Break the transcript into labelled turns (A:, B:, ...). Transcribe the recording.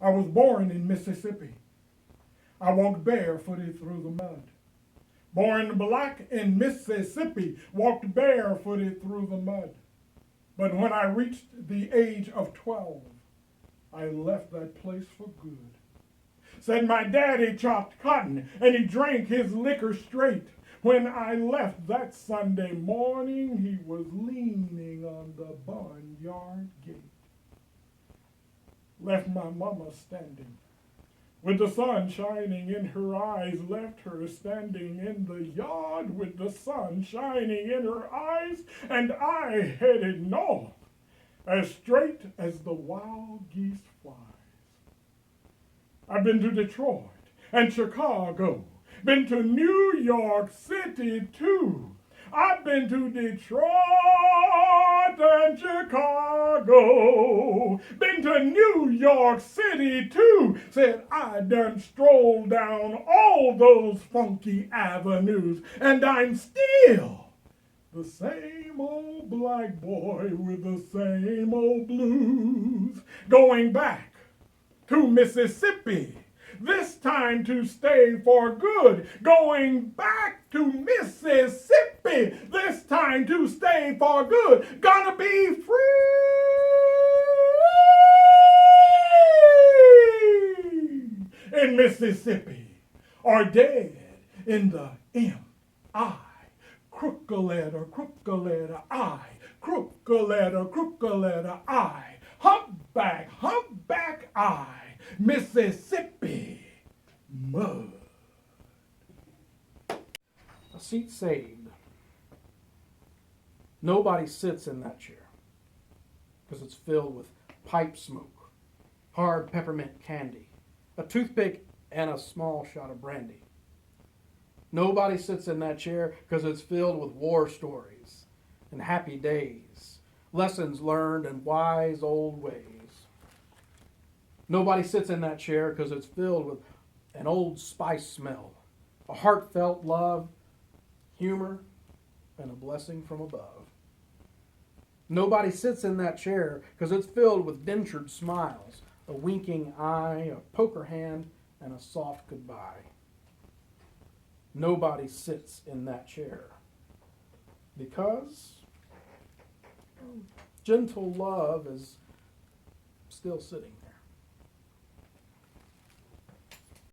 A: I was born in Mississippi. I walked barefooted through the mud. Born black in Mississippi, walked barefooted through the mud. But when I reached the age of 12, I left that place for good. Said my daddy chopped cotton and he drank his liquor straight. When I left that Sunday morning, he was leaning on the barnyard gate. Left my mama standing with the sun shining in her eyes, left her standing in the yard with the sun shining in her eyes, and I headed north as straight as the wild geese flies. I've been to Detroit and Chicago, been to New York City too. I've been to Detroit and Chicago, been to New York City too. Said I done strolled down all those funky avenues, and I'm still the same old black boy with the same old blues, going back to Mississippi, this time to stay for good. Going back to Mississippi, this time to stay for good. Gonna be free in Mississippi, or dead in the M.I. Crook-a-letter, crook-a-letter, I. Crook-a-letter, crook-a-letter, I. Humpback, humpback, I. Mississippi mud.
B: A seat saved. Nobody sits in that chair because it's filled with pipe smoke, hard peppermint candy, a toothpick, and a small shot of brandy. Nobody sits in that chair because it's filled with war stories and happy days, lessons learned and wise old ways. Nobody sits in that chair because it's filled with an Old Spice smell, a heartfelt love, humor, and a blessing from above. Nobody sits in that chair because it's filled with dentured smiles, a winking eye, a poker hand, and a soft goodbye. Nobody sits in that chair because gentle love is still sitting there.